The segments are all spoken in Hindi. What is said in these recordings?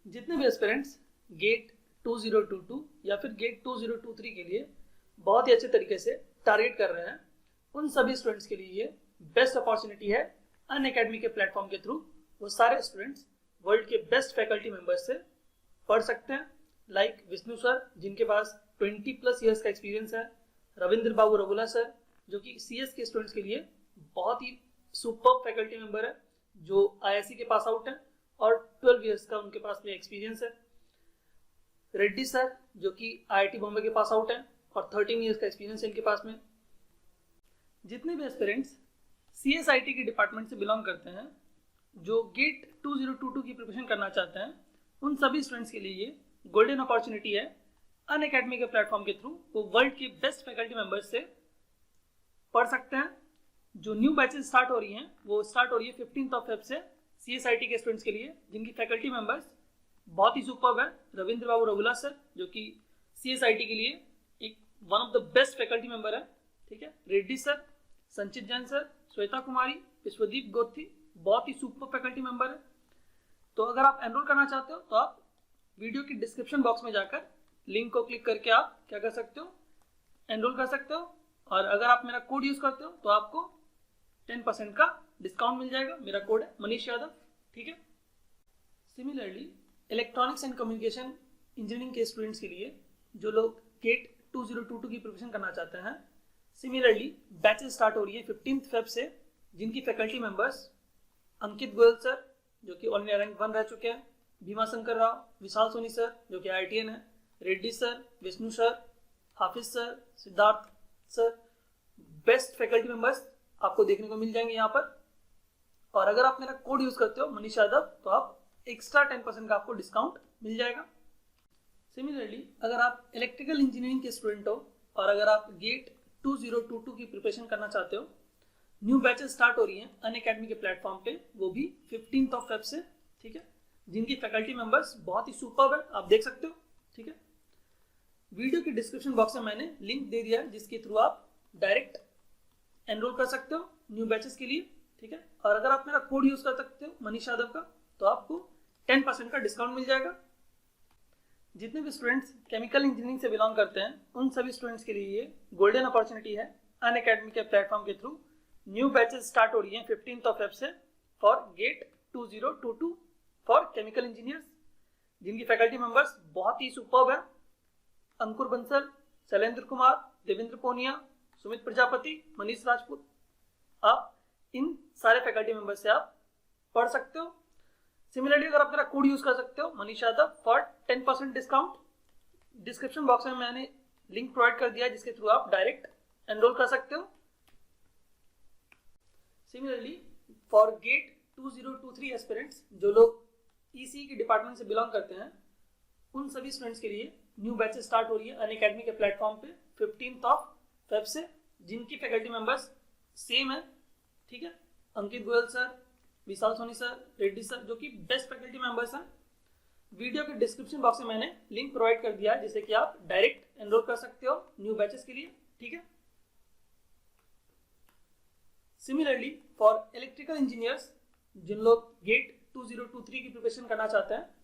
जितने भी एस्पिरेंट्स गेट 2022 या फिर गेट 2023 के लिए बहुत ही अच्छे तरीके से टारगेट कर रहे हैं, उन सभी स्टूडेंट्स के लिए ये बेस्ट अपॉर्चुनिटी है। अनअकैडमी के प्लेटफॉर्म के थ्रू वो सारे स्टूडेंट्स वर्ल्ड के बेस्ट फैकल्टी मेंबर्स से पढ़ सकते हैं। लाइक विष्णु सर, जिनके पास 20+ ईयर्स का एक्सपीरियंस है, रविंद्र बाबू रघुला सर, जो कि CS के स्टूडेंट्स के लिए बहुत ही सुपर फैकल्टी मेंबर है, जो IISc के पास आउट है और 12 ईयर्स का उनके पास में एक्सपीरियंस है। रेड्डी सर, जो कि IIT बॉम्बे के पास आउट है और 13 ईयर्स का एक्सपीरियंस है इनके पास में। जितने भी एस्पिरेंट्स CSIT के डिपार्टमेंट से बिलोंग करते हैं, जो गेट 2022 की प्रिपरेशन करना चाहते हैं, उन सभी स्टूडेंट्स के लिए ये गोल्डन अपॉर्चुनिटी है। अनअकैडमी के प्लेटफॉर्म के थ्रू वो वर्ल्ड के बेस्ट फैकल्टी मेंबर्स से पढ़ सकते हैं। जो न्यू बैचेस स्टार्ट हो रही हैं वो स्टार्ट हो रही है 15 फेब से CSIT के स्टूडेंट्स के लिए, जिनकी फैकल्टी मेंबर्स बहुत ही सुपर्ब है। रविंद्र बाबू रघुला सर, जो कि CSIT के लिए एक one of the best faculty member है, ठीक है। रेड्डी सर, संचित जैन सर, श्वेता कुमारी, विश्वदीप गोथी, बहुत ही सुपर फैकल्टी मेंबर है। तो अगर आप एनरोल करना चाहते हो तो आप वीडियो की डिस्क्रिप्शन बॉक्स में जाकर लिंक को क्लिक करके आप क्या कर सकते हो, एनरोल कर सकते हो। और अगर आप मेरा कोड यूज करते हो तो आपको 10% का डिस्काउंट मिल जाएगा। मेरा कोड है मनीष यादव, ठीक है। Similarly electronics and communication engineering के स्टूडेंट्स के लिए, जो लोग गेट 2022 की प्रिपरेशन करना चाहते हैं, सिमिलरली बैचेस स्टार्ट हो रही है 15 फेब से, जिनकी faculty members Ankit Goyal sir, जो कि ऑल इंडिया रैंक 1 रह चुके हैं, भीमा शंकर राव, विशाल सोनी सर, जो कि IITian है, Reddy sir, Vishnu sir, Hafiz sir, Siddharth sir, best faculty members आपको देखने को मिल जाएंगे यहाँ पर। और अगर आप मेरा कोड यूज करते हो मनीष यादव, तो आप एक्स्ट्रा 10% का आपको डिस्काउंट मिल जाएगा। सिमिलरली अगर आप इलेक्ट्रिकल इंजीनियरिंग के स्टूडेंट हो और अगर आप गेट 2022 की प्रिपरेशन करना चाहते हो, न्यू बैचेस स्टार्ट हो रही हैं अनअकैडमी के प्लेटफॉर्म पे, वो भी 15 फेब से, ठीक है, जिनकी फैकल्टी मेंबर्स बहुत ही सुपर्ब है, आप देख सकते हो, ठीक है। वीडियो की डिस्क्रिप्शन बॉक्स में मैंने लिंक दे दिया है, जिसके थ्रू आप डायरेक्ट एनरोल कर सकते हो न्यू बैचेस के लिए, ठीक है। और अगर आप मेरा कोड यूज कर सकते हो मनीष यादव का, तो आपको 10% का डिस्काउंट मिल जाएगा। जितने भी स्टूडेंट्स केमिकल इंजीनियरिंग से बिलोंग करते हैं, उन सभी स्टूडेंट्स के लिए ये गोल्डन अपॉर्चुनिटी है। अनअकैडमी के प्लेटफॉर्म के थ्रू न्यू बैचेस स्टार्ट हो रही हैं 15 फेब से for GATE 2022 for chemical engineers, जिनकी फैकल्टी मेंबर्स बहुत ही सुपर्ब है। अंकुर बंसल, शैलेंद्र कुमार, देवेंद्र पोनिया, सुमित प्रजापति, मनीष राजपूत, आप इन सारे फैकल्टी मेंबर से आप पढ़ सकते हो। सिमिलरली अगर आप मेरा कोड यूज कर सकते हो Manish Yadav for 10% discount. Description box में मैंने लिंक प्रोवाइड कर दिया है, जिसके थ्रू आप डायरेक्ट एनरोल कर सकते हो। सिमिलरली फॉर गेट 2023 एस्पिरेंट्स, जो लोग ECE के डिपार्टमेंट से बिलोंग करते हैं, उन सभी स्टूडेंट्स के लिए न्यू बैचेस स्टार्ट हो रही है अनअकैडमी के प्लेटफॉर्म पे 15 फेब से, जिनकी फैकल्टी मेंबर्स सेम है, ठीक है। अंकित गोयल सर, विशाल सोनी सर, रेड्डी सर, जो कि बेस्ट फैकल्टी मेंबर्स हैं। वीडियो के डिस्क्रिप्शन बॉक्स में मैंने लिंक प्रोवाइड कर दिया है, जिससे कि आप डायरेक्ट एनरोल कर सकते हो न्यू बैचेस के लिए, ठीक है। सिमिलरली फॉर इलेक्ट्रिकल इंजीनियर्स, जिन लोग गेट 2023 की प्रिपरेशन करना चाहते हैं,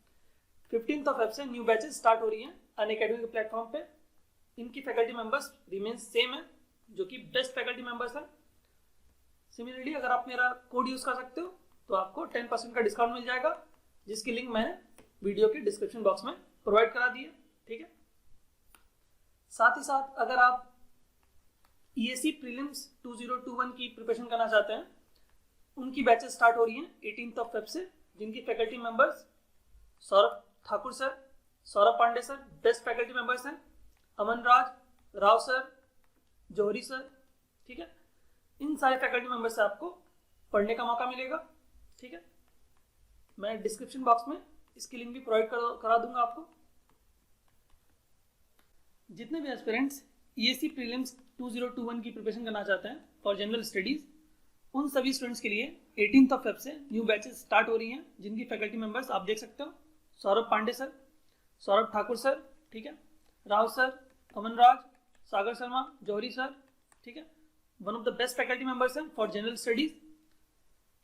15 फेब से न्यू बैचेस स्टार्ट हो रही हैं अनअकैडमी के प्लेटफॉर्म पे। इनकी फैकल्टी मेंबर्स रिमेन सेम है, जो कि बेस्ट फैकल्टी मेंबर्स हैं। सिमिलरली अगर आप मेरा कोड यूज कर सकते हो तो आपको 10% का डिस्काउंट मिल जाएगा, जिसकी लिंक मैंने वीडियो के डिस्क्रिप्शन बॉक्स में प्रोवाइड करा दी है, ठीक है। साथ ही साथ अगर आप EAC प्रीलिम्स 2021 की प्रिपरेशन करना चाहते हैं, उनकी बैचेस स्टार्ट हो रही हैं 18 फेब से, जिनकी faculty members Saurabh Thakur sir, Saurabh Pandey sir, best faculty members हैं। अमन राज, राव सर, जौहरी सर, ठीक है। इन सारे फैकल्टी मेंबर से आपको पढ़ने का मौका मिलेगा, ठीक है। मैं डिस्क्रिप्शन बॉक्स में इसकी लिंक भी प्रोवाइड करा दूंगा आपको। जितने भी एस्पिरेंट्स EAC प्रीलिम्स 2021 की प्रिपरेशन करना चाहते हैं फॉर जनरल स्टडीज, उन सभी स्टूडेंट्स के लिए 18 फेब से न्यू बैचेस स्टार्ट हो रही हैं, जिनकी फैकल्टी मेंबर्स आप देख सकते हो। सौरभ पांडे सर, सौरभ ठाकुर सर, ठीक है, राव सर, अमन राज, सागर शर्मा, जौहरी सर, ठीक है, one of the best faculty members हैं फॉर जनरल स्टडीज,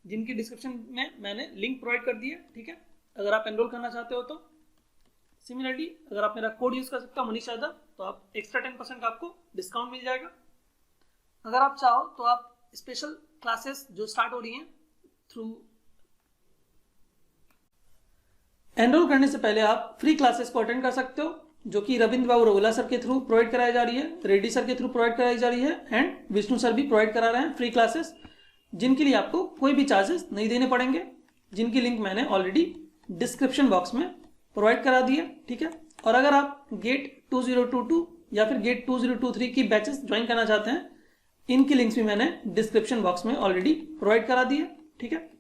जिनकी डिस्क्रिप्शन में मैंने लिंक प्रोवाइड कर दी है, ठीक है। अगर आप एनरोल करना चाहते हो तो। सिमिलरली अगर आप मेरा कोड यूज कर सकते हो मनीष यादव, तो आप एक्स्ट्रा 10% का आपको डिस्काउंट मिल जाएगा। अगर आप चाहो तो आप स्पेशल क्लासेस जो स्टार्ट हो रही हैं थ्रू एनरोल करने से पहले आप फ्री क्लासेस को अटेंड कर सकते हो, जो कि रविंद्र बाबू रोगला सर के थ्रू प्रोवाइड कराई जा रही है, रेड्डी सर के थ्रू प्रोवाइड कराई जा रही है एंड विष्णु सर भी प्रोवाइड करा रहे हैं फ्री क्लासेस, जिनके लिए आपको कोई भी चार्जेस नहीं देने पड़ेंगे, जिनकी लिंक मैंने ऑलरेडी डिस्क्रिप्शन बॉक्स में प्रोवाइड करा दी है। ठीक है, और अगर आप गेट 2022 या फिर गेट 2023 की बैचेस ज्वाइन करना चाहते हैं, इनकी लिंक्स भी मैंने डिस्क्रिप्शन बॉक्स में ऑलरेडी प्रोवाइड करा दी है। ठीक है,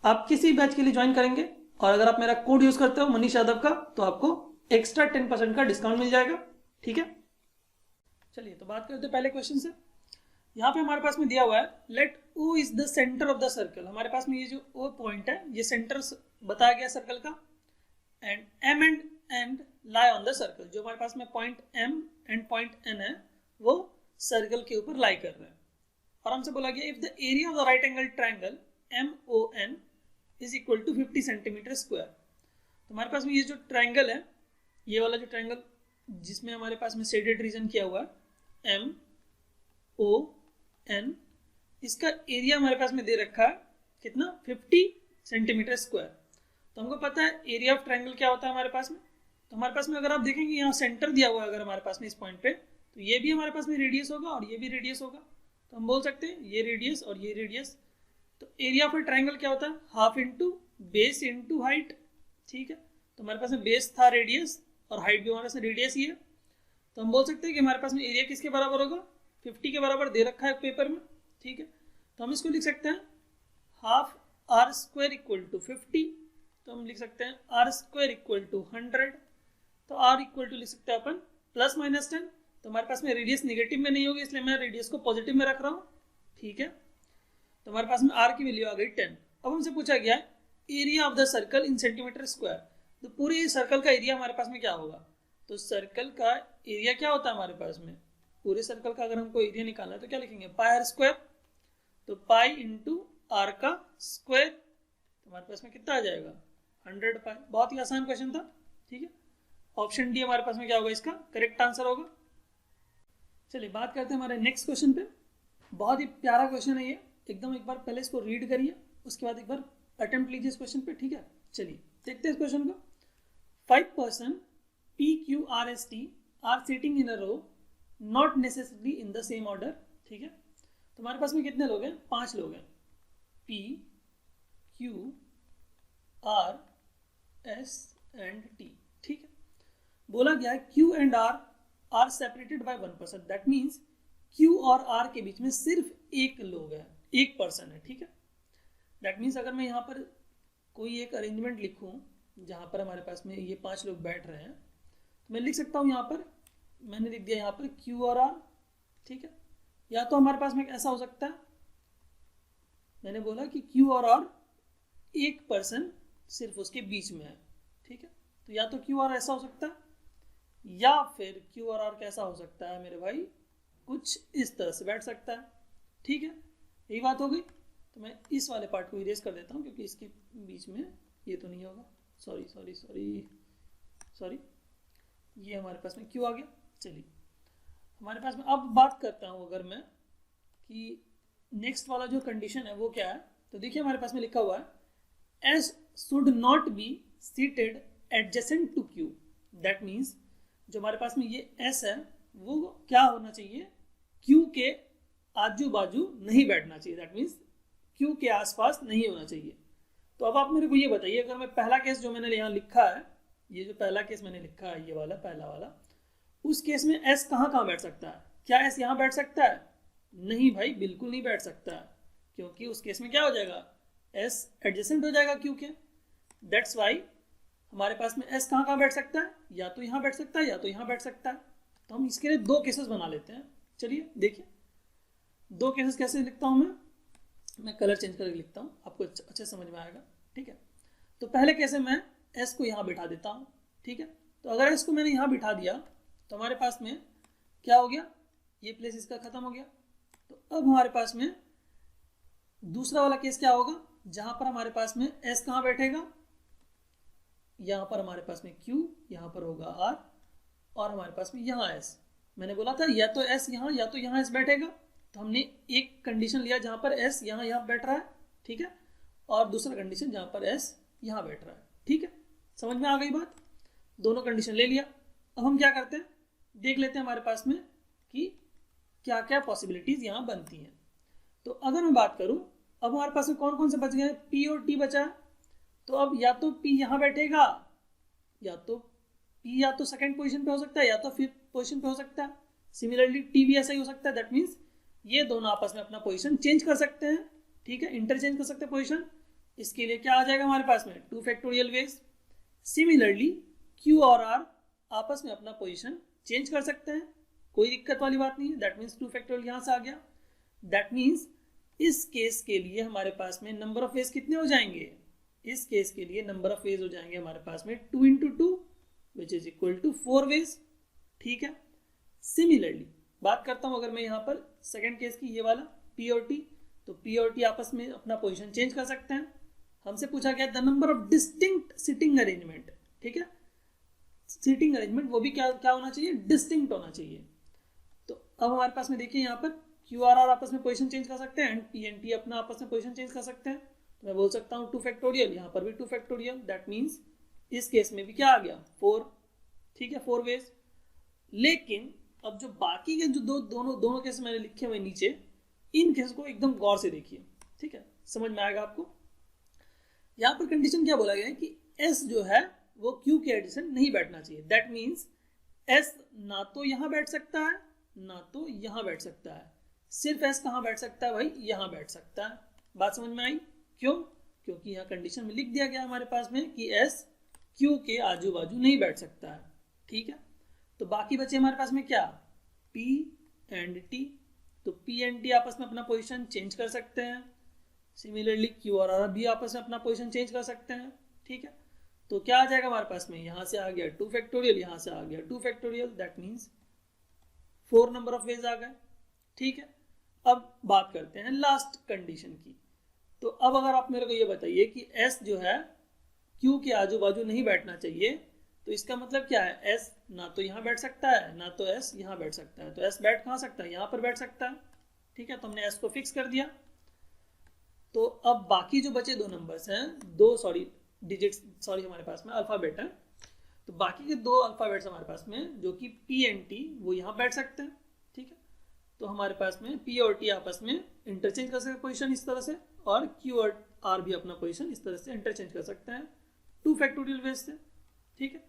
आप किसी बैच के लिए ज्वाइन करेंगे और अगर आप मेरा कोड यूज करते हो मनीष यादव का, तो आपको एक्स्ट्रा 10% का डिस्काउंट मिल जाएगा। ठीक है, चलिए तो बात करते हैं पहले क्वेश्चन से। यहाँ पे हमारे पास में दिया हुआ है let O is the centre of the circle. हमारे पास में ये जो O पॉइंट है ये सेंटर बताया गया सर्कल का, and M and N lie on the circle. जो हमारे पास में point M and point N है वो सर्कल के ऊपर लाई कर रहे हैं। और हमसे बोला गया if the area of the right angle triangle MON is equal to 50 centimetre square. तो हमारे पास में ये जो ट्राइंगल है, ये वाला जो ट्राइंगल जिसमें हमारे पास में शेडेड रीजन किया हुआ है MON, इसका एरिया हमारे पास में दे रखा है कितना, 50 सेंटीमीटर स्क्वायर। तो हमको पता है एरिया ऑफ ट्राइंगल क्या होता है हमारे पास में। तो हमारे पास में अगर आप देखेंगे यहाँ सेंटर दिया हुआ है अगर हमारे पास में इस पॉइंट पे, तो ये भी हमारे पास में रेडियस होगा और ये भी रेडियस होगा। तो हम बोल सकते हैं ये रेडियस और ये रेडियस। तो एरिया ऑफ ए ट्राइंगल क्या होता है, half into base into height. ठीक है, तो हमारे पास में बेस था रेडियस और हाइट भी हमारे पास रेडियस ही है। तो हम बोल सकते हैं कि हमारे पास में एरिया किसके बराबर होगा, 50 के बराबर दे रखा है पेपर में। ठीक है, तो हम इसको लिख सकते हैं half r square equal to 50। तो हम लिख सकते हैं आर स्क्वायर इक्वल टू 100। तो आर इक्वल टू लिख सकते हैं अपन प्लस माइनस 10। तो हमारे पास में रेडियस निगेटिव में नहीं होगी, इसलिए मैं रेडियस को पॉजिटिव में रख रहा हूँ। ठीक है, तो हमारे पास में आर की वैल्यू आ गई 10। अब हमसे पूछा गया है area of the circle in centimetre square. तो पूरे सर्कल का एरिया हमारे पास में क्या होगा, तो सर्कल का एरिया क्या होता है हमारे पास में, पूरे सर्कल का अगर हमको एरिया निकालना है तो क्या लिखेंगे, पाई आर स्क्वायर। तो पाई इंटू आर का स्क्वायर, तो हमारे पास में कितना आ जाएगा 100 पाई। बहुत ही आसान क्वेश्चन था। ठीक है, ऑप्शन डी हमारे पास में क्या होगा, इसका करेक्ट आंसर होगा। चलिए बात करते हैं हमारे नेक्स्ट क्वेश्चन पे। बहुत ही प्यारा क्वेश्चन है ये, एकदम एक बार पहले इसको रीड करिए, उसके बाद एक बार अटेम्प्ट लीजिए इस क्वेश्चन पे। ठीक है, चलिए देखते हैं इस क्वेश्चन को। 5 person PQRST are sitting in a row not necessarily in the same order. ठीक है, तो हमारे पास में कितने लोग हैं, 5 लोग हैं, P Q R S and T। ठीक है, बोला गया है Q and R are separated by 1 person। That means Q और R के बीच में सिर्फ एक लोग है, एक पर्सन है। ठीक है, दैट मीन्स अगर मैं यहाँ पर कोई एक अरेंजमेंट लिखूँ जहाँ पर हमारे पास में ये 5 लोग बैठ रहे हैं, तो मैं लिख सकता हूँ यहाँ पर, मैंने लिख दिया यहाँ पर Q और R। ठीक है, या तो हमारे पास में ऐसा हो सकता है, मैंने बोला कि Q और R एक पर्सन सिर्फ उसके बीच में है। ठीक है, तो या तो Q और ऐसा हो सकता है, या फिर Q और R कैसा हो सकता है मेरे भाई, कुछ इस तरह से बैठ सकता है। ठीक है, यही बात हो गई। तो मैं इस वाले पार्ट को इरेज कर देता हूँ क्योंकि इसके बीच में ये तो नहीं होगा, सॉरी सॉरी सॉरी सॉरी, ये हमारे पास में क्यों आ गया। चलिए हमारे पास में अब बात करता हूँ अगर मैं कि नेक्स्ट वाला जो कंडीशन है वो क्या है। तो देखिए हमारे पास में लिखा हुआ है S should not be seated adjacent to Q. That means जो हमारे पास में ये एस है वो क्या होना चाहिए, क्यू के आजू बाजू नहीं बैठना चाहिए। दैट मीन्स क्यू के आसपास नहीं होना चाहिए। तो अब आप मेरे को ये बताइए, अगर मैं पहला केस जो मैंने यहाँ लिखा है, ये जो पहला केस मैंने लिखा है ये वाला पहला वाला, उस केस में एस कहाँ बैठ सकता है, क्या एस यहाँ बैठ सकता है, नहीं भाई बिल्कुल नहीं बैठ सकता है, क्योंकि उस केस में क्या हो जाएगा, एस एडजेसेंट हो जाएगा क्यू के। दैट्स वाई हमारे पास में एस कहाँ बैठ सकता है, या तो यहाँ बैठ सकता है या तो यहाँ बैठ सकता है। तो हम इसके लिए 2 केसेस बना लेते हैं। चलिए देखिए 2 केसेस कैसे लिखता हूँ मैं कलर चेंज करके लिखता हूँ, आपको अच्छे समझ में आएगा। ठीक है, तो पहले केस में मैं एस को यहाँ बिठा देता हूँ। ठीक है, तो अगर एस को मैंने यहाँ बिठा दिया तो हमारे पास में क्या हो गया, ये प्लेस इसका खत्म हो गया। तो अब हमारे पास में दूसरा वाला केस क्या होगा, जहाँ पर हमारे पास में एस कहाँ बैठेगा, यहाँ पर हमारे पास में Q, यहाँ पर होगा R, और हमारे पास में यहाँ S। मैंने बोला था या तो S यहाँ या तो यहाँ S बैठेगा, तो हमने एक कंडीशन लिया जहाँ पर S यहाँ बैठ रहा है, ठीक है, और दूसरा कंडीशन जहाँ पर S यहाँ बैठ रहा है, ठीक है। समझ में आ गई बात? दोनों कंडीशन ले लिया। अब हम क्या करते हैं, देख लेते हैं हमारे पास में कि क्या क्या पॉसिबिलिटीज यहाँ बनती हैं। तो अगर मैं बात करूँ, अब हमारे पास में कौन कौन से बच गए, P और T बचा है। तो अब या तो P यहाँ बैठेगा, या तो P या तो सेकंड पोजीशन पे हो सकता है या तो फिफ्थ पोजीशन पे हो सकता है। सिमिलरली T भी ऐसा ही हो सकता है। दैट मीन्स ये दोनों आपस में अपना पोजीशन चेंज कर सकते हैं, ठीक है, इंटरचेंज कर सकते हैं पोजीशन। इसके लिए क्या आ जाएगा हमारे पास में, 2 फैक्टोरियल वेज। सिमिलरली Q और R आपस में अपना पोजीशन चेंज कर सकते हैं, कोई दिक्कत वाली बात नहीं है। दैट मीन्स 2 फैक्टोरियल यहाँ से आ गया। दैट मीन्स इस केस के लिए हमारे पास में नंबर ऑफ वेज कितने हो जाएंगे, इस केस के लिए नंबर ऑफ वेज हो जाएंगे हमारे पास में 2 × 2 which is equal to 4 ways, ठीक है। सिमिलरली बात करता हूं अगर मैं यहाँ पर सेकंड केस की, ये वाला P और T, तो P और T आपस में अपना पोजीशन चेंज कर सकते हैं। हमसे पूछा गया the number of distinct sitting arrangement, ठीक है। सिटिंग अरेंजमेंट वो भी क्या होना चाहिए, डिस्टिंक्ट होना चाहिए। तो अब हमारे पास में देखिए यहाँ पर Q और R आपस में पोजीशन चेंज कर सकते हैं, एंड P एंड T अपना आपस में पोजीशन चेंज कर सकते हैं। तो मैं बोल सकता हूँ 2 फैक्टोरियल, यहाँ पर भी 2 फैक्टोरियल। दैट मीन्स इस केस में भी क्या आ गया, 4, ठीक है, 4 वेज। लेकिन अब जो बाकी के जो दोनों केस मैंने लिखे हुए नीचे, इन केस को एकदम गौर से देखिए, ठीक है, समझ में आएगा आपको। यहाँ पर कंडीशन क्या बोला गया है कि S जो है वो Q के एडिशन नहीं बैठना चाहिए। दैट मीन्स S ना तो यहाँ बैठ सकता है ना तो यहाँ बैठ सकता है, सिर्फ S कहाँ बैठ सकता है भाई, यहाँ बैठ सकता है। बात समझ में आई? क्यों? क्योंकि यहाँ कंडीशन में लिख दिया गया हमारे पास में कि S Q के आजू बाजू नहीं बैठ सकता है, ठीक है। तो बाकी बचे हमारे पास में क्या, P एंड T। तो P एंड T आपस में अपना पोजीशन चेंज कर सकते हैं। सिमिलरली Q और R भी आपस में अपना पोजीशन चेंज कर सकते हैं, ठीक है। तो क्या आ जाएगा हमारे पास में, यहाँ से आ गया 2 फैक्टोरियल, यहाँ से आ गया 2 factorial. That means 4 number of ways आ गए, ठीक है। अब बात करते हैं लास्ट कंडीशन की। तो अब अगर आप मेरे को ये बताइए कि S जो है Q के आजू बाजू नहीं बैठना चाहिए, तो इसका मतलब क्या है, S ना तो यहाँ बैठ सकता है ना तो S यहाँ बैठ सकता है। तो S बैठ कहाँ सकता है, यहाँ पर बैठ सकता है, ठीक है। तो हमने S को फिक्स कर दिया। तो अब बाकी जो बचे 2 नंबर्स हैं, डिजिट्स हमारे पास में अल्फाबेट है। तो बाकी के 2 अल्फाबेट्स हमारे पास में जो कि P एंड T वो यहाँ बैठ सकते हैं, ठीक है। तो हमारे पास में P और T आपस में इंटरचेंज कर सकते हैं पोजीशन इस तरह से, और Q और R भी अपना पोजीशन इस तरह से इंटरचेंज कर सकते हैं 2 फैक्टोरियल वेज से, ठीक है।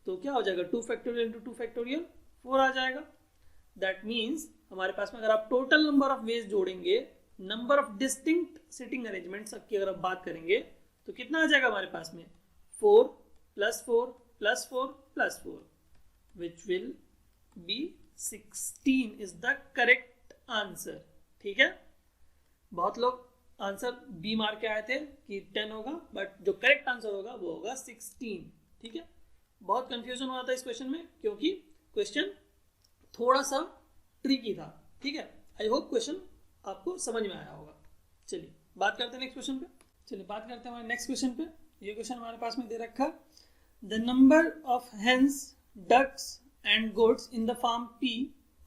तो क्या हो जाएगा, 2 फैक्टोरियल इंटू 2 फैक्टोरियल 4 आ जाएगा। दैट मीन्स हमारे पास में अगर आप टोटल नंबर ऑफ वेज जोड़ेंगे, number of distinct sitting arrangements की अगर आप बात करेंगे, तो कितना आ जाएगा हमारे पास में, 4 + 4 + 4 + 4 which will be 16 is the correct answer, ठीक है। बहुत लोग आंसर बी मार के आए थे कि 10 होगा, बट जो करेक्ट आंसर होगा वो होगा 16, ठीक है। बहुत कंफ्यूजन हुआ था इस क्वेश्चन में क्योंकि क्वेश्चन थोड़ा सा ट्रिकी था, ठीक है। आई होप क्वेश्चन आपको समझ में आया होगा। चलिए बात करते हैं नेक्स्ट क्वेश्चन पे। चलिए बात करते हैं हमारे नेक्स्ट क्वेश्चन पे। ये क्वेश्चन हमारे पास में दे रखा, the number of hens, ducks and goats in the farm P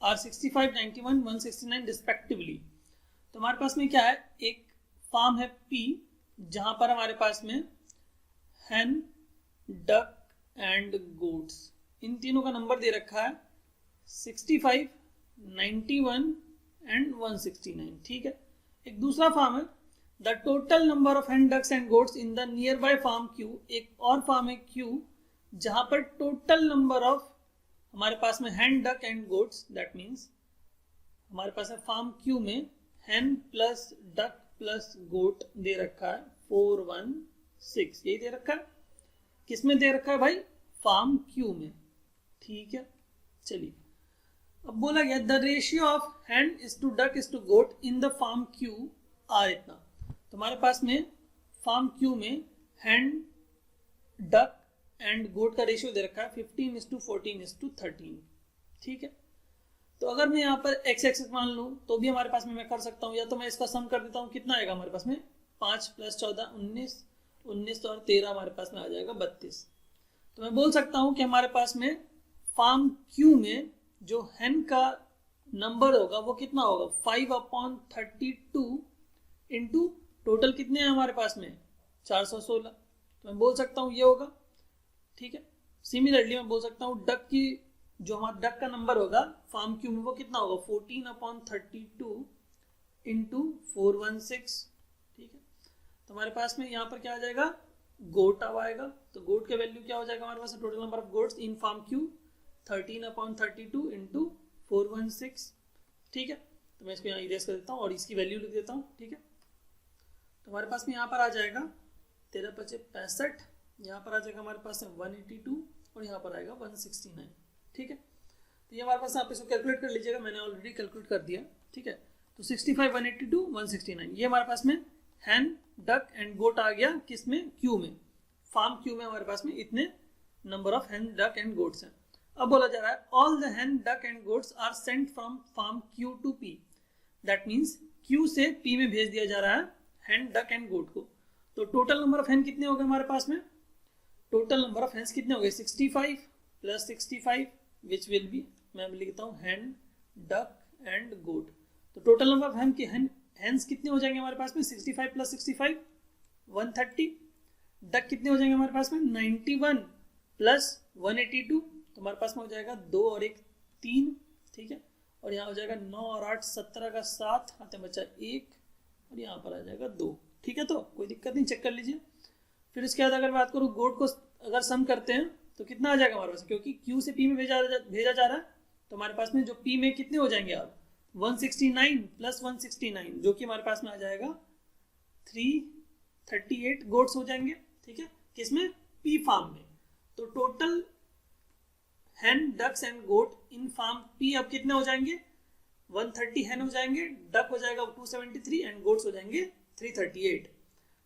are 65, 91, 169 respectively. तो हमारे पास में क्या है, एक फार्म है P जहां पर हमारे पास में हैन, डक एंड गोट्स, इन तीनों का नंबर दे रखा है 65, 91 एंड 169, ठीक है। एक दूसरा फार्म है the total number of hens, ducks and goats in the nearby farm Q। एक और फार्म है Q जहां पर टोटल नंबर ऑफ हमारे पास में hen, duck and goats, that means हमारे पास है फार्म Q में hen plus duck plus goat दे रखा है 416, यही दे रखा है। किसमें दे रखा है भाई, फार्म Q में, ठीक है। चलिए अब बोला गया the ratio of hens is to duck is to goat in the farm Q are इतना। तो हमारे पास में फार्म Q में हैन, डक एंड गोट का रेशियो दे रखा है 15:14:13, ठीक है। तो अगर मैं यहाँ पर x एक्सिस मान लूँ तो भी हमारे पास में मैं कर सकता हूँ, या तो मैं इसका सम कर देता हूँ, कितना आएगा हमारे पास में 5 + 14 19, 19 और 13 हमारे पास में आ जाएगा 32, तो मैं बोल सकता हूं कि हमारे पास में फार्म क्यू में जो हेन का नंबर होगा वो कितना होगा 5/32 इंटू टोटल कितने हैं हमारे पास में 416। तो मैं बोल सकता हूँ ये होगा। ठीक है, सिमिलरली मैं बोल सकता हूँ डक की जो हमारा डक का नंबर होगा फार्म क्यू में वो कितना होगा 14/32 इंटू 416। ठीक है, तो हमारे पास में यहाँ पर क्या आ जाएगा गोट आएगा। तो गोट का वैल्यू क्या हो जाएगा हमारे पास total number of goats in farm Q 13/32 into 416। ठीक है, तो मैं इसको यहाँ इरेज कर देता हूँ और इसकी वैल्यू लिख देता हूँ। ठीक है, तो हमारे पास में यहाँ पर आ जाएगा 13×5 = 65, यहाँ पर आ जाएगा हमारे पास 182 और यहाँ पर आएगा 169। ठीक है, तो ये हमारे पास आप इसको कैलकुलेट कर लीजिएगा, मैंने ऑलरेडी कैलकुलेट कर दिया। ठीक है, तो 65, 182, 169 ये हमारे पास में हैन डक एंड गोट आ गया किसमें क्यू में, फार्म क्यू में हमारे पास में इतने number of hens duck and goats हैं। अब बोला जा रहा है all the hens duck and goats are sent from farm Q to P, that means Q से पी में भेज दिया जा रहा है हैन डक एंड गोट को। तो टोटल नंबर ऑफ हैन कितने हो गए हमारे पास में, टोटल नंबर ऑफ हैंस कितने हो गए 65 + 65 विच विल बी, मैं लिखता हूँ हैन डक एंड गोट। तो टोटल नंबर ऑफ हैंस कितने हो जाएंगे हमारे पास में 65 + 65 130। डक कितने हो जाएंगे हमारे पास में 91 + 182, तो हमारे पास में हो जाएगा 2 और 1 3। ठीक है, और यहाँ हो जाएगा 9 और 8 17 का 7 हाथ में बचा 1 और यहाँ पर आ जाएगा 2। ठीक है, तो कोई दिक्कत नहीं, चेक कर लीजिए। फिर इसके बाद अगर बात करूँ गोट को अगर सम करते हैं तो कितना आ जाएगा हमारे पास, क्योंकि क्यू से पी में भेजा जा रहा है तो हमारे पास में जो पी में कितने हो जाएंगे आप 169 + 169 जो कि हमारे पास में आ जाएगा 338 गोट्स हो जाएंगे। ठीक है, किसमें पी फार्म में। तो total hens ducks and goat in farm P अब कितने हो जाएंगे 130 हैन हो जाएंगे, डक हो जाएगा 273 एंड गोट्स हो जाएंगे 338।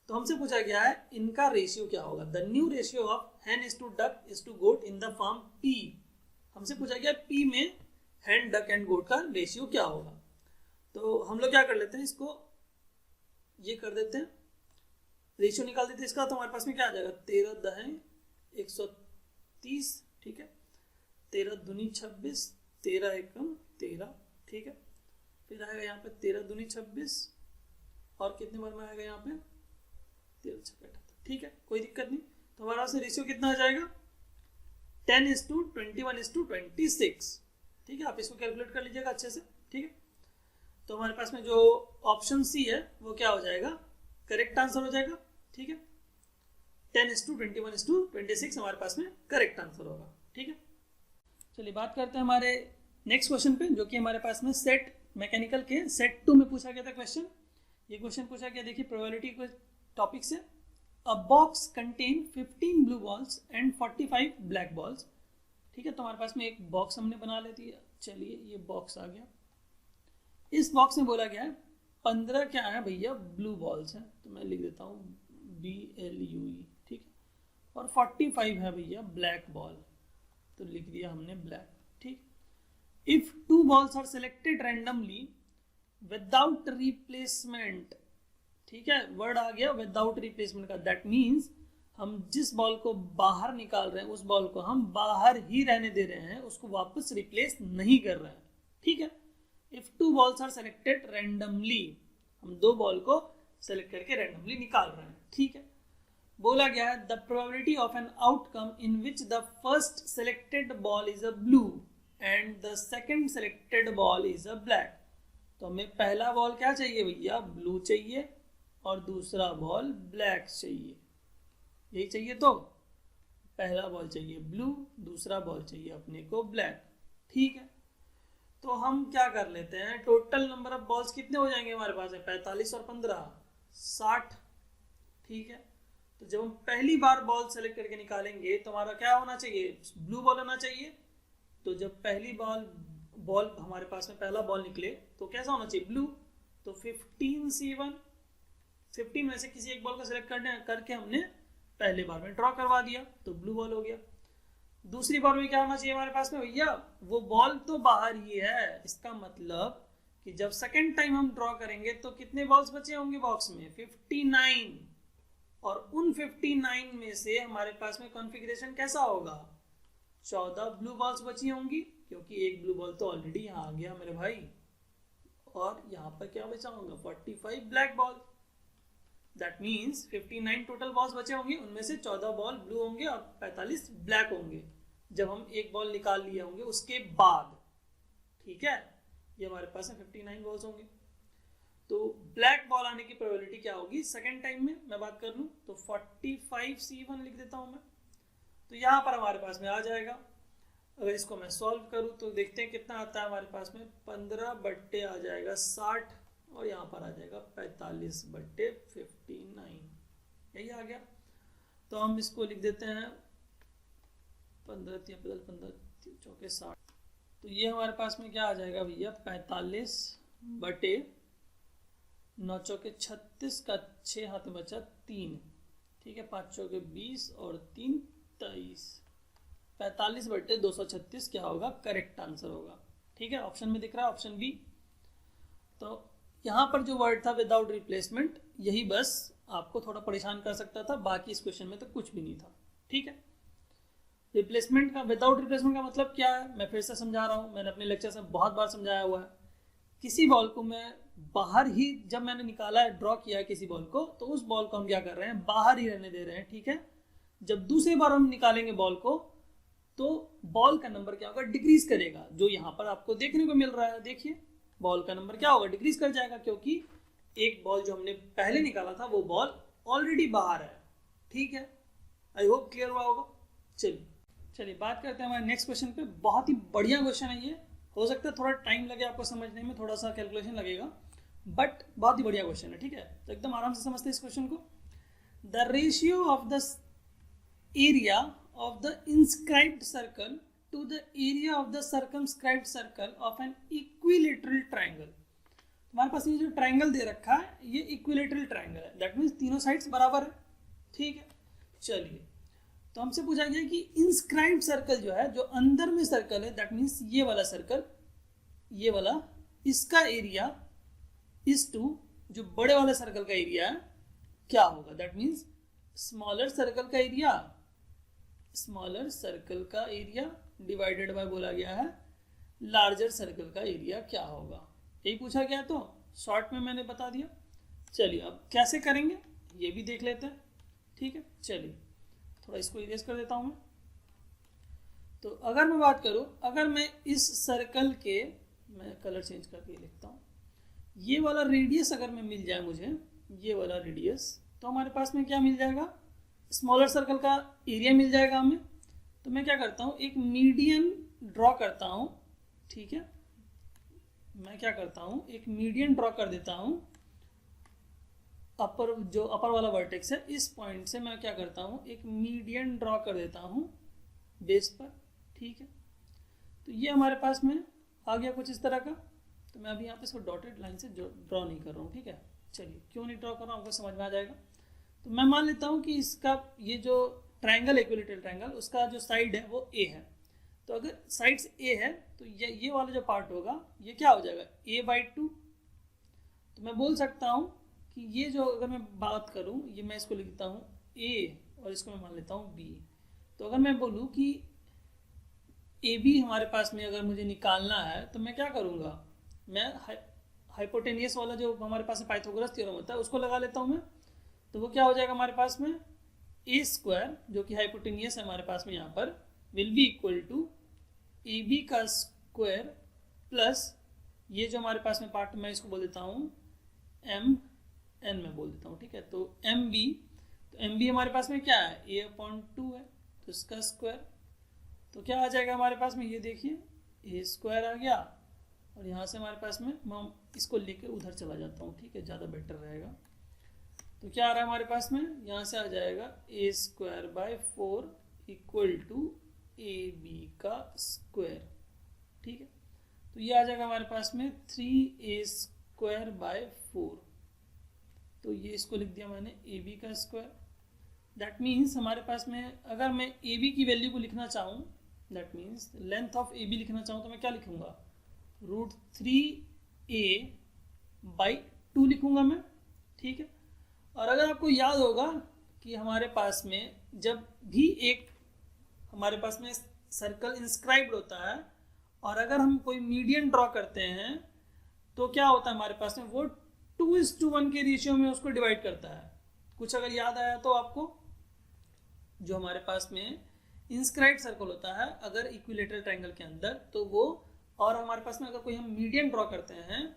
तो हमसे पूछा गया है इनका रेशियो क्या होगा, the new ratio of hens is to duck is to goat in the farm P. हमसे पूछा गया पी में हैन डक एंड गोट का रेशियो क्या होगा। तो हम लोग क्या कर लेते हैं, इसको ये कर देते हैं, रेशियो निकाल देते हैं इसका। तो हमारे पास में क्या आ जाएगा 13 × 130। ठीक है, 13 दूनी 26, 13 एकम 13। ठीक है, फिर आएगा यहाँ पे 13 दूनी 26 और कितने बार में आएगा यहाँ पे 13 × 78। ठीक है, कोई दिक्कत नहीं। तो हमारे पास रेशियो कितना आ जाएगा 10:21:26। ठीक है, आप इसको कैलकुलेट कर लीजिएगा अच्छे से। ठीक है, तो हमारे पास में जो ऑप्शन सी है वो क्या हो जाएगा करेक्ट आंसर हो जाएगा। ठीक है, 10:21:26 हमारे पास में करेक्ट आंसर होगा। ठीक है, चलिए बात करते हैं हमारे नेक्स्ट क्वेश्चन पे, जो कि हमारे पास में सेट मैकेनिकल के सेट 2 में पूछा गया था क्वेश्चन। ये क्वेश्चन पूछा गया, देखिए प्रोबेबिलिटी के टॉपिक से। अ box contain 15 blue balls and 45 black balls. ठीक है, तो हमारे पास में एक बॉक्स हमने बना लेती है। चलिए ये बॉक्स आ गया, इस बॉक्स में बोला गया है 15 क्या है भैया ब्लू बॉल्स हैं, तो मैं लिख देता हूँ BLUE। ठीक है, और 45 है भैया ब्लैक बॉल, तो लिख दिया हमने ब्लैक। ठीक, if 2 balls are selected randomly without replacement. ठीक है, वर्ड आ गया विदाउट रिप्लेसमेंट का, दैट मीन्स हम जिस बॉल को बाहर निकाल रहे हैं उस बॉल को हम बाहर ही रहने दे रहे हैं, उसको वापस रिप्लेस नहीं कर रहे हैं। ठीक है, if 2 balls are selected randomly, हम 2 बॉल को सेलेक्ट करके रैंडमली निकाल रहे हैं। ठीक है, बोला गया है the probability of an outcome in which the first selected ball is a blue and the second selected ball is a black. तो हमें पहला बॉल क्या चाहिए भैया ब्लू चाहिए और दूसरा बॉल ब्लैक चाहिए, यही चाहिए। तो पहला बॉल चाहिए ब्लू, दूसरा बॉल चाहिए अपने को ब्लैक। ठीक है, तो हम क्या कर लेते हैं, टोटल नंबर ऑफ बॉल्स कितने हो जाएंगे हमारे पास है 45 और 15 60। ठीक है, तो जब हम पहली बार बॉल सेलेक्ट करके निकालेंगे तो हमारा क्या होना चाहिए ब्लू बॉल होना चाहिए। तो जब पहली बॉल हमारे पास में पहला बॉल निकले तो कैसा होना चाहिए ब्लू। तो 15C1, 15 में से किसी एक बॉल को सिलेक्ट करके हमने पहले बार में ड्रॉ करवा दिया तो ब्लू बॉल हो गया। दूसरी बार में क्या होना चाहिए हमारे पास में भैया, वो बॉल तो बाहर ही है, इसका मतलब कि जब सेकेंड टाइम हम ड्रॉ करेंगे तो कितने बॉल्स बचे होंगे बॉक्स में 59। और उन 59 में से हमारे पास में कॉन्फ़िगरेशन कैसा होगा, 14 ब्लू बॉल्स बची होंगी, क्योंकि एक ब्लू बॉल तो ऑलरेडी यहाँ आ गया मेरे भाई, और यहाँ पर क्या बचा होगा, 45 black ball. That means 59 total balls बचे होंगे, उनमें से 14 बॉल ब्लू होंगे और 45 ब्लैक होंगे जब हम एक बॉल निकाल लिए होंगे उसके बाद। ठीक है, ये हमारे पास में 59 बॉल्स होंगे। तो ब्लैक बॉल आने की प्रोबेबिलिटी क्या होगी सेकेंड टाइम में मैं बात कर लूँ तो 45C1 लिख देता हूँ मैं, तो यहाँ पर हमारे पास में आ जाएगा। अगर इसको मैं सॉल्व करूँ तो देखते हैं कितना आता है हमारे पास में, 15 आ जाएगा 60 और यहाँ पर आ जाएगा 45/59, यही आ गया। तो हम इसको लिख देते हैं 15 चौके 60, तो ये हमारे पास में क्या आ जाएगा भैया, 45/9 चौके 36 का 6 हाथ में बचा 3, ठीक है, 5 चौके 20 और 3 23, 45/236 क्या होगा, करेक्ट आंसर होगा। ठीक है, ऑप्शन में दिख रहा है ऑप्शन बी। तो यहाँ पर जो वर्ड था विदाउट रिप्लेसमेंट, यही बस आपको थोड़ा परेशान कर सकता था, बाकी इस क्वेश्चन में तो कुछ भी नहीं था। ठीक है, रिप्लेसमेंट का, विदाउट रिप्लेसमेंट का मतलब क्या है, मैं फिर से समझा रहा हूँ, मैंने अपने लेक्चर से बहुत बार समझाया हुआ है। किसी बॉल को मैं बाहर ही, जब मैंने निकाला है, ड्रॉ किया है किसी बॉल को, तो उस बॉल को हम क्या कर रहे हैं, बाहर ही रहने दे रहे हैं। ठीक है, जब दूसरी बार हम निकालेंगे बॉल को तो बॉल का नंबर क्या होगा, डिक्रीज करेगा, जो यहाँ पर आपको देखने को मिल रहा है। देखिए बॉल का नंबर क्या होगा, डिक्रीज कर जाएगा, क्योंकि एक बॉल जो हमने पहले निकाला था वो बॉल ऑलरेडी बाहर है। ठीक है, आई होप क्लियर हुआ होगा। चलिए बात करते हैं हमारे नेक्स्ट क्वेश्चन पे। बहुत ही बढ़िया क्वेश्चन है ये, हो सकता है थोड़ा टाइम लगे आपको समझने में, थोड़ा सा कैलकुलेशन लगेगा, बट बहुत ही बढ़िया क्वेश्चन है। ठीक है, तो एकदम आराम से समझते हैं इस क्वेश्चन को। The ratio of the area of the inscribed circle to the area of the circumscribed circle of an equilateral triangle। हमारे पास ये जो ट्रायंगल दे रखा है ये इक्विलेटरल ट्रायंगल है, दैट मीन्स तीनों साइड्स बराबर है। ठीक है, चलिए तो हमसे पूछा गया कि इंस्क्राइब्ड सर्कल जो है, जो अंदर में सर्कल है, दैट मीन्स ये वाला सर्कल, ये वाला, इसका एरिया इस टू जो बड़े वाले सर्कल का एरिया है क्या होगा, दैट मीन्स स्मॉलर सर्कल का एरिया, स्मॉलर सर्कल का एरिया डिवाइडेड बाय बोला गया है लार्जर सर्कल का एरिया क्या होगा, यही पूछा गया। तो शॉर्ट में मैंने बता दिया। चलिए अब कैसे करेंगे ये भी देख लेते हैं। ठीक है, चलिए थोड़ा इसको इरेज कर देता हूं मैं। तो अगर मैं बात करूं, अगर मैं इस सर्कल के, मैं कलर चेंज करके लिखता हूं, ये वाला रेडियस अगर मैं मिल जाए मुझे, ये वाला रेडियस, तो हमारे पास में क्या मिल जाएगा, स्मॉलर सर्कल का एरिया मिल जाएगा हमें। तो मैं क्या करता हूँ, एक मीडियन ड्रॉ करता हूँ। ठीक है, मैं क्या करता हूँ, एक मीडियन ड्रॉ कर देता हूँ, अपर, जो अपर वाला वर्टेक्स है, इस पॉइंट से मैं क्या करता हूँ, एक मीडियन ड्रॉ कर देता हूँ बेस पर। ठीक है, तो ये हमारे पास में आ गया कुछ इस तरह का। तो मैं अभी यहाँ पे इसको डॉटेड लाइन से ड्रॉ नहीं कर रहा हूँ। ठीक है, चलिए क्यों नहीं ड्रॉ कर रहा हूँ आपको समझ में आ जाएगा। तो मैं मान लेता हूँ कि इसका ये जो ट्रायंगल, इक्विलेटरल ट्रायंगल, उसका जो साइड है वो ए है। तो अगर साइड्स ए है तो ये वाला जो पार्ट होगा ये क्या हो जाएगा, a/2। तो मैं बोल सकता हूँ कि ये जो, अगर मैं बात करूँ, ये मैं इसको लिखता हूँ a और इसको मैं मान लेता हूँ b। तो अगर मैं बोलूँ कि AB हमारे पास में अगर मुझे निकालना है तो मैं क्या करूँगा, मैं हाइपोटेनियस वाला जो हमारे पास पाइथागोरस थ्योरम होता है उसको लगा लेता हूँ मैं। तो वो क्या हो जाएगा हमारे पास में, a² जो कि हाइपोटेनियस है हमारे पास में यहाँ पर, will be equal to AB का स्क्वायर प्लस ये जो हमारे पास में पार्ट, मैं इसको बोल देता हूँ MN में बोल देता हूँ। ठीक है, तो MB, तो MB हमारे पास में क्या है, a/2 है, तो इसका स्क्वायर, तो क्या आ जाएगा हमारे पास में, ये देखिए a² आ गया, और यहाँ से हमारे पास में, मैं इसको लेके उधर चला जाता हूँ। ठीक है, ज़्यादा बेटर रहेगा। तो क्या आ रहा है हमारे पास में, यहाँ से आ जाएगा a² इक्वल टू AB का स्क्वायर। ठीक है, तो ये आ जाएगा हमारे पास में 3a²/4। तो ये इसको लिख दिया मैंने AB का स्क्वायर। दैट मीन्स हमारे पास में, अगर मैं AB की वैल्यू को लिखना चाहूँ, that means length of AB लिखना चाहूँ, तो मैं क्या लिखूँगा, √3a/2 लिखूँगा मैं। ठीक है, और अगर आपको याद होगा कि हमारे पास में जब भी एक हमारे पास में सर्कल इंस्क्राइब्ड होता है और अगर हम कोई मीडियन ड्रॉ करते हैं तो क्या होता है हमारे पास में, वो 2:1 के रेशियो में उसको डिवाइड करता है। कुछ अगर याद आया तो आपको, जो हमारे पास में इंस्क्राइब्ड सर्कल होता है अगर इक्विलेटरल ट्रायंगल के अंदर, तो वो, और हमारे पास में अगर कोई हम मीडियन ड्रॉ करते हैं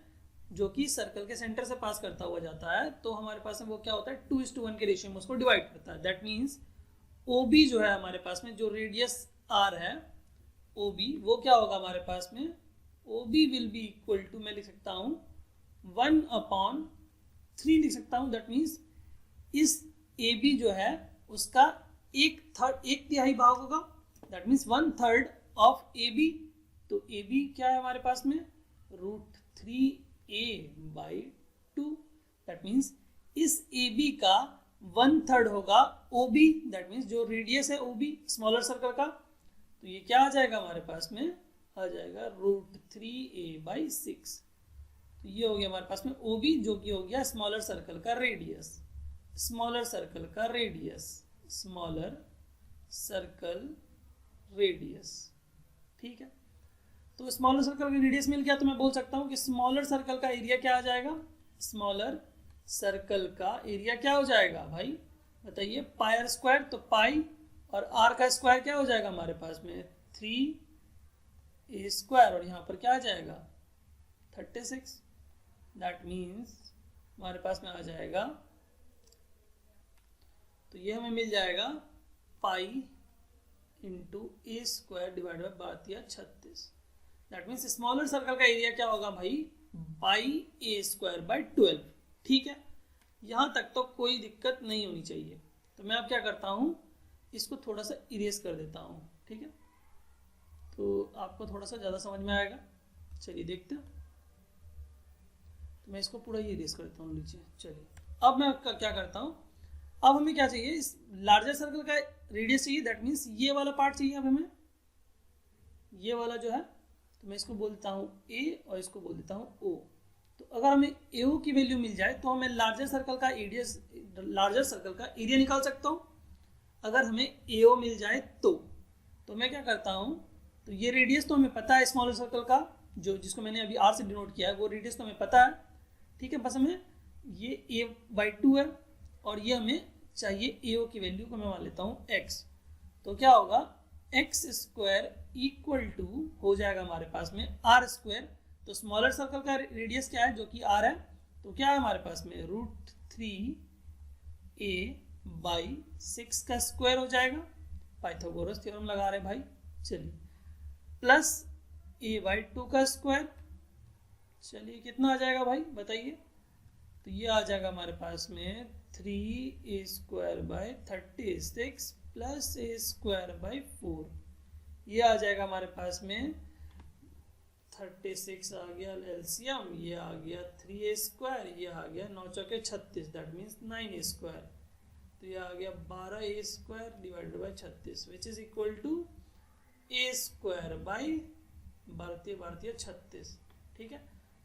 जो कि सर्कल के सेंटर से पास करता हुआ जाता है, तो हमारे पास में वो क्या होता है 2:1 के रेशियो में उसको डिवाइड करता है। दैट मीन्स OB जो है हमारे पास में, जो रेडियस R है OB, वो क्या होगा हमारे पास में, OB will be equal to, मैं लिख सकता हूँ 1/3 लिख सकता हूँ। दैट मीन्स इस AB जो है उसका एक तिहाई भाग होगा। That means 1/3 of AB। तो AB क्या है हमारे पास में, √3a/2। दैट मीन्स इस AB का 1/3 होगा OB। दैट मीन्स जो रेडियस है OB स्मॉलर सर्कल का, तो ये क्या आ जाएगा हमारे पास में, आ जाएगा √3a/6। तो ये हो गया हमारे पास में OB, जो कि हो गया स्मॉलर सर्कल का रेडियस, स्मॉलर सर्कल का रेडियस, स्मॉलर सर्कल रेडियस। ठीक है, तो स्मॉलर सर्कल का रेडियस मिल गया, तो मैं बोल सकता हूं कि स्मॉलर सर्कल का एरिया क्या आ जाएगा, स्मॉलर सर्कल का एरिया क्या हो जाएगा भाई बताइए, πr²। तो पाई और r का स्क्वायर क्या हो जाएगा हमारे पास में, 3a², और यहाँ पर क्या आ जाएगा 36। दैट मीन्स हमारे पास में आ जाएगा, तो ये हमें मिल जाएगा pi into a² divide by 36। That means smaller circle का एरिया क्या होगा भाई, πa²/12। ठीक है, यहाँ तक तो कोई दिक्कत नहीं होनी चाहिए। तो मैं अब क्या करता हूँ, इसको थोड़ा सा इरेज कर देता हूँ। ठीक है, तो आपको थोड़ा सा ज़्यादा समझ में आएगा। चलिए देखते हैं, तो मैं इसको पूरा ये इरेज कर देता हूँ नीचे। चलिए अब मैं क्या करता हूँ, अब हमें क्या चाहिए, इस लार्जर सर्कल का रेडियस चाहिए। दैट मीन्स ये वाला पार्ट चाहिए अब हमें, ये वाला जो है, तो मैं इसको बोल देता हूँ A और इसको बोल देता हूँ O। तो अगर हमें AO की वैल्यू मिल जाए तो मैं लार्जर सर्कल का एरिया निकाल सकता हूँ। अगर हमें AO मिल जाए तो मैं क्या करता हूँ, तो ये रेडियस तो हमें पता है स्मॉलर सर्कल का, जो जिसको मैंने अभी R से डिनोट किया है, वो रेडियस तो हमें पता है। ठीक है, बस हमें ये a/2 है और ये हमें चाहिए AO की वैल्यू को मैं मान लेता हूँ x। तो क्या होगा, x² इक्वल टू हो जाएगा हमारे पास में r²। तो स्मॉलर सर्कल का रेडियस क्या है, जो कि r है, तो क्या है हमारे पास में √3a/6 का स्क्वायर हो जाएगा। पाइथागोरस थ्योरम लगा रहे भाई। चलिए, प्लस a/2 का स्क्वायर। चलिए कितना आ जाएगा भाई बताइए, तो ये आ जाएगा हमारे पास में 3a² / 36 प्लस a²/4। ये आ जाएगा हमारे पास में 36 आ गया एलसीएम, ये आ गया 3a², ये आ गया 9 चौके 36, दैट मीन्स 9a²। तो ये आ गया 12a² divided by 36 which is equal to a² / 36। ठीक है,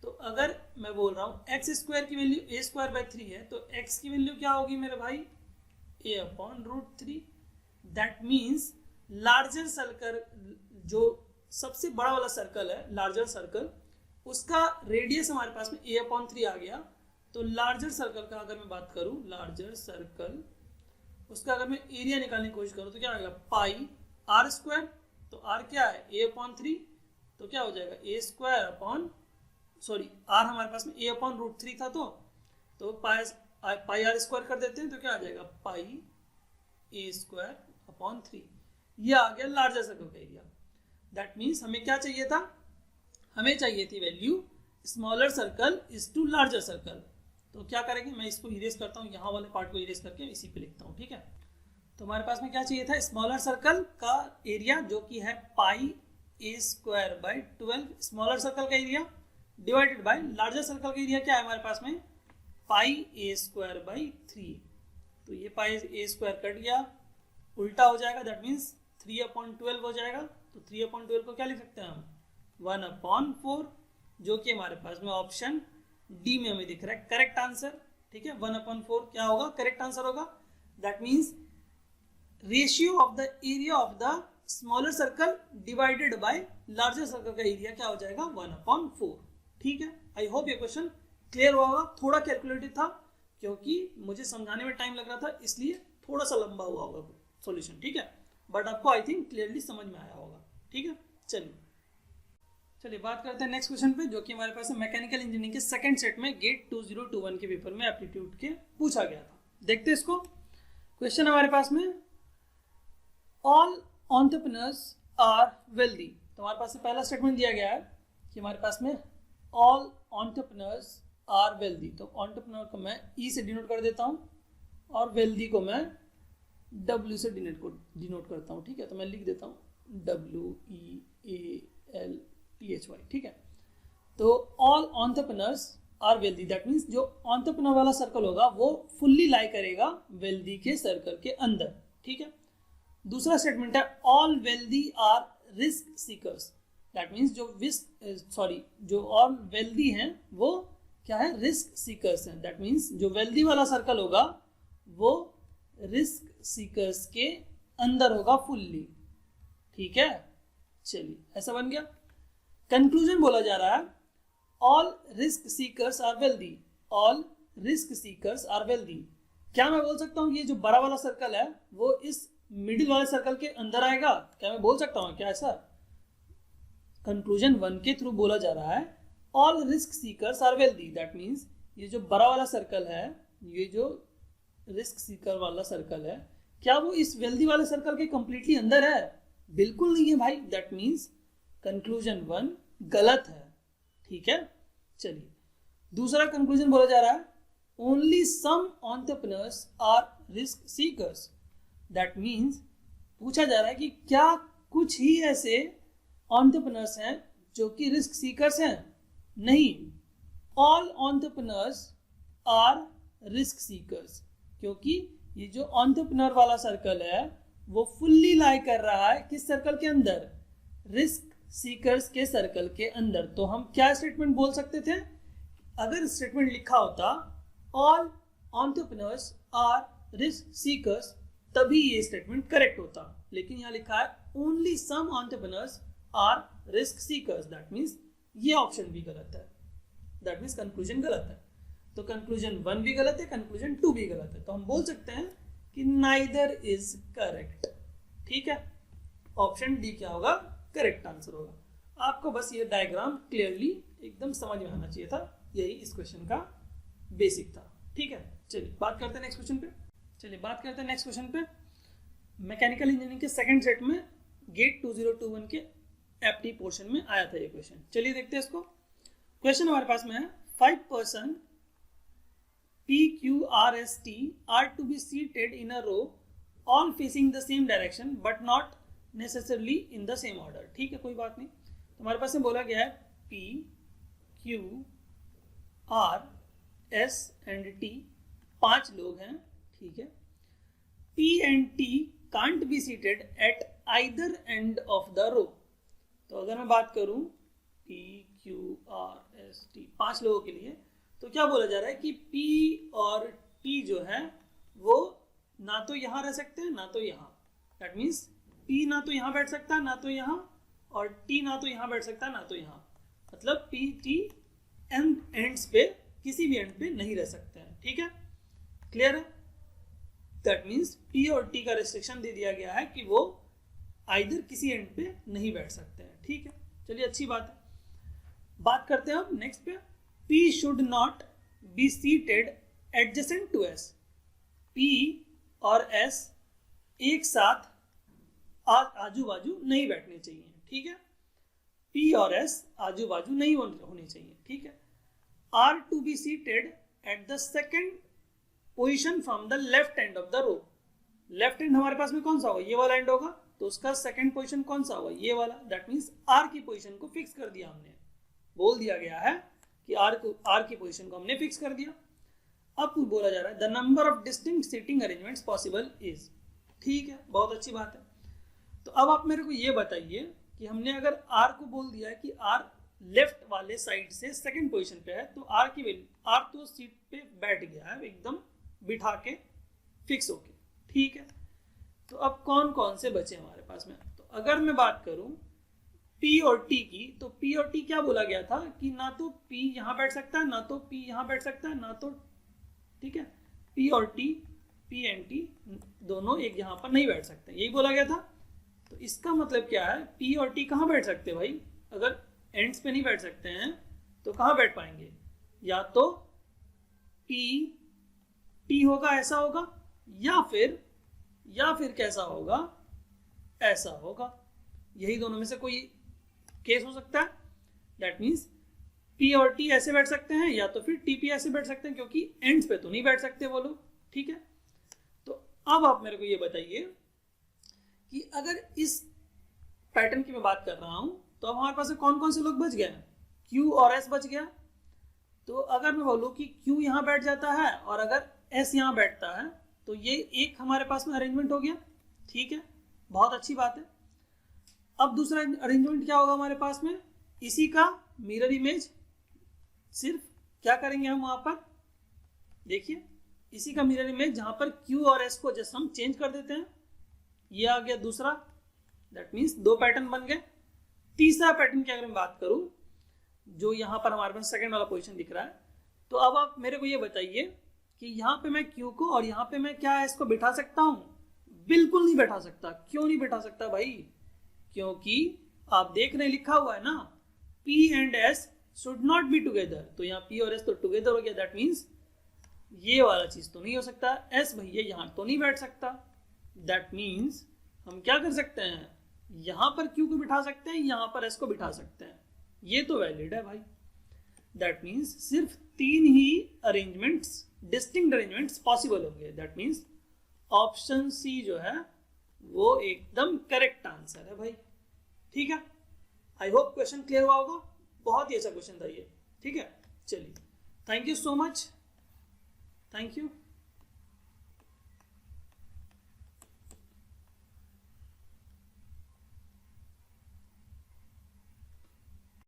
तो अगर मैं बोल रहा हूँ x² की वैल्यू a²/3 है, तो x की वैल्यू क्या होगी मेरे भाई, a/√3। That means larger circle, जो सबसे बड़ा वाला सर्कल है लार्जर सर्कल, उसका रेडियस हमारे पास में a/3 आ गया। तो लार्जर सर्कल का अगर मैं बात करूं, लार्जर सर्कल, उसका अगर मैं एरिया निकालने की कोशिश करूं तो क्या आएगा, पाई r²। तो r क्या है, a/3, तो क्या हो जाएगा r हमारे पास में a/√3 था, तो पाई r² कर देते हैं, तो क्या आ जाएगा पाई a²/3। ये आ गया लार्जर सर्कल का एरिया। दैट मीन्स हमें क्या चाहिए था, हमें चाहिए थी value smaller circle is to larger circle. तो क्या करेंगे, मैं इसको इरेज करता हूँ, यहाँ वाले पार्ट को इरेज करके इसी पे लिखता हूँ। ठीक है, तो हमारे पास में क्या चाहिए था, स्मॉलर सर्कल का एरिया, जो कि है पाई a²/12 स्मॉलर सर्कल का area divided by larger circle का एरिया क्या है हमारे पास में, पाई a²/3। तो ये पाई a² कट गया, उल्टा हो जाएगा, दैट मीन्स 3/12 हो जाएगा। तो 3/12 को क्या लिख सकते हैं हम, 1/4, जो कि हमारे पास में ऑप्शन डी में हमें दिख रहा है करेक्ट आंसर। ठीक है, 1/4 क्या होगा, करेक्ट आंसर होगा। That means ratio of the area of the smaller circle divided by larger circle का एरिया क्या हो जाएगा 1/4। ठीक है, आई होप ये क्वेश्चन क्लियर होगा। थोड़ा कैलकुलेटेड था क्योंकि मुझे समझाने में टाइम लग रहा था, इसलिए थोड़ा सा लंबा हुआ होगा सॉल्यूशन। ठीक है, बट आपको आई थिंक क्लियरली समझ में आया होगा। ठीक है, चलिए बात करते हैं नेक्स्ट क्वेश्चन पे, जो कि हमारे पास मैकेनिकल इंजीनियरिंग के सेकंड सेट में गेट 2021 के पेपर में एप्टीट्यूड के पूछा गया था। देखते हैं इसको। क्वेश्चन हमारे पास में ऑल एंटरप्रेन्योर्स आर वेल्दी। तो हमारे पास पहला स्टेटमेंट दिया गया है कि हमारे पास में ऑल एंटरप्रेन्योर्स आर वेल्दी। तो एंटरप्रेन्योर को मैं ई से डिनोट कर देता हूँ और वेल्दी को मैं डब्ल्यू से डिनोट करता हूँ। ठीक है, तो मैं लिख देता हूँ WEALTHY। ठीक है, तो all entrepreneurs are wealthy, that means जो एंटरप्रेन्योर वाला सर्कल होगा वो फुल्ली लाई करेगा वेल्दी के सर्कल के अंदर। ठीक है, दूसरा स्टेटमेंट है all wealthy are risk seekers. That means जो ऑल वेल्दी हैं वो क्या है, रिस्क सीकर्स हैं। दैट मीन्स जो वेल्दी वाला सर्कल होगा वो रिस्क सीकर्स के अंदर होगा फुल्ली। ठीक है, चलिए ऐसा बन गया। कंक्लूजन बोला जा रहा है all risk seekers are wealthy, all risk seekers are wealthy. क्या मैं बोल सकता हूँ कि ये जो बड़ा वाला सर्कल है वो इस मिडिल वाले सर्कल के अंदर आएगा? क्या मैं बोल सकता हूँ क्या ऐसा? कंक्लूजन 1 के थ्रू बोला जा रहा है all risk seekers are wealthy. That means ये जो बड़ा वाला सर्कल है, ये जो रिस्क सीकर वाला सर्कल है, क्या वो इस वेल्दी वाले सर्कल के कंप्लीटली अंदर है? बिल्कुल नहीं है भाई। दैट मीन्स कंक्लूजन 1 गलत है। ठीक है, चलिए दूसरा कंक्लूजन बोला जा रहा है only some entrepreneurs are risk seekers. That means पूछा जा रहा है कि क्या कुछ ही ऐसे एंटरप्रेन्योर्स हैं जो कि रिस्क सीकर्स हैं? नहीं, all entrepreneurs are risk seekers, क्योंकि ये जो एंटरप्रेन्योर वाला सर्कल है वो फुल्ली लाई कर रहा है किस सर्कल के अंदर, रिस्क सीकर्स के सर्कल के अंदर। तो हम क्या स्टेटमेंट बोल सकते थे? अगर स्टेटमेंट लिखा होता all entrepreneurs are risk seekers तभी ये स्टेटमेंट करेक्ट होता, लेकिन यहाँ लिखा है only some entrepreneurs are risk seekers. That means ये ऑप्शन भी गलत है। दैट मीन्स कंक्लूजन गलत है। तो कंक्लूजन 1 भी गलत है, कंक्लूजन 2 भी गलत है। तो हम बोल सकते हैं कि नाइदर इज करेक्ट। ठीक है, ऑप्शन डी क्या होगा, करेक्ट आंसर होगा। आपको बस ये डायग्राम क्लियरली एकदम समझ में आना चाहिए था, यही इस क्वेश्चन का बेसिक था। ठीक है, चलिए बात करते हैं नेक्स्ट क्वेश्चन पे। मैकेनिकल इंजीनियरिंग के सेकंड सेट में गेट 2021 के एप्टी पोर्शन में आया था ये क्वेश्चन। चलिए देखते हैं इसको। क्वेश्चन हमारे पास में है 5 person PQRST are to be seated in a row all facing the same direction but not necessarily in the same order। ठीक है, कोई बात नहीं। तो हमारे पास में बोला गया है P, Q, R, S and T 5 लोग हैं। ठीक है, P and T can't be seated at either end of the row। तो अगर मैं बात करूं P, Q, R, S, T 5 लोगों के लिए, तो क्या बोला जा रहा है कि P और T जो है वो ना तो यहाँ रह सकते हैं ना तो यहाँ। दैट मीन्स P ना तो यहाँ बैठ सकता है ना तो यहाँ, और T ना तो यहाँ बैठ सकता है ना तो यहाँ। मतलब P, T एंड्स पे किसी भी एंड पे नहीं रह सकते हैं। ठीक है, क्लियर है? दैट मीन्स P और T का रिस्ट्रिक्शन दे दिया गया है कि वो आइदर किसी एंड पे नहीं बैठ सकते हैं। ठीक है, चलिए अच्छी बात है। बात करते हैं हम नेक्स्ट पे। P should not be seated adjacent to S। P और S एक साथ आजू बाजू नहीं बैठने चाहिए। ठीक है, P और S आजू बाजू नहीं होने चाहिए। ठीक है, are to be seated at the second position from the left end of the row। Left and हमारे पास में कौन सा होगा, ये वाला एंड होगा, तो उसका सेकंड पोजीशन कौन सा होगा, ये वाला। दैट मीन्स R की पोजीशन को फिक्स कर दिया हमने, बोल दिया गया है कि R की पोजीशन को हमने फिक्स कर दिया। अब बोला जा रहा है the number of distinct seating arrangements possible is. ठीक है, बहुत अच्छी बात है। तो अब आप मेरे को ये बताइए कि हमने अगर R को बोल दिया है कि R लेफ्ट वाले साइड से सेकंड पोजीशन पे है, तो R तो सीट पे बैठ गया है एकदम बिठा के फिक्स होके। ठीक है, तो अब कौन कौन से बचे हमारे पास में? तो अगर मैं बात करूं P और T की, तो P और T क्या बोला गया था कि ना तो P यहां बैठ सकता है, ना तो P यहां बैठ सकता है, ना तो, ठीक है, P और T, P एंड T दोनों एक यहां पर नहीं बैठ सकते, यही बोला गया था। तो इसका मतलब क्या है, P और T कहां बैठ सकते हैं भाई? अगर एंड्स पे नहीं बैठ सकते हैं तो कहां बैठ पाएंगे? या तो P T होगा, ऐसा होगा, या फिर कैसा होगा, ऐसा होगा। यही दोनों में से कोई केस हो सकता है। दैट मीन्स P और T ऐसे बैठ सकते हैं, या तो फिर TP ऐसे बैठ सकते हैं, क्योंकि एंड्स पे तो नहीं बैठ सकते वो लोग, ठीक है। तो अब आप मेरे को ये बताइए कि अगर इस पैटर्न की मैं बात कर रहा हूं तो अब हमारे पास कौन कौन से लोग बच गए? Q और S बच गया। तो अगर मैं बोलूं कि Q यहां बैठ जाता है और अगर S यहां बैठता है तो ये एक हमारे पास में अरेंजमेंट हो गया, ठीक है, बहुत अच्छी बात है। अब दूसरा अरेंजमेंट क्या होगा हमारे पास में? इसी का मिरर इमेज, सिर्फ क्या करेंगे हम वहां पर, देखिए इसी का मिरर इमेज जहां पर Q और S को जस्ट हम चेंज कर देते हैं, ये आ गया दूसरा। दैट मीन्स दो पैटर्न बन गए। तीसरा पैटर्न की अगर मैं बात करूं, जो यहां पर हमारे पास सेकंड वाला पोजीशन दिख रहा है, तो अब आप मेरे को ये बताइए कि यहां पे मैं Q को और यहां पे मैं क्या S को बिठा सकता हूं? बिल्कुल नहीं बैठा सकता। क्यों नहीं बैठा सकता भाई? क्योंकि आप देख रहे हैं लिखा हुआ है ना, P and S should not be together. तो यहाँ P और S तो टुगेदर हो गया, दैट मीन्स ये वाला चीज तो नहीं हो सकता। S भैया यहाँ तो नहीं बैठ सकता। दैट मीन्स हम क्या कर सकते हैं, यहां पर Q को बिठा सकते हैं, यहां पर S को बिठा सकते हैं, ये तो वैलिड है भाई। दैट मीन्स सिर्फ 3 ही अरेंजमेंट्स, डिस्टिंक्ट अरेंजमेंट्स पॉसिबल होंगे। दैट मीन्स ऑप्शन सी जो है वो एकदम करेक्ट आंसर है भाई, ठीक है। आई होप क्वेश्चन क्लियर हुआ होगा, बहुत ही अच्छा क्वेश्चन था ये, ठीक है। चलिए, thank you so much, thank you.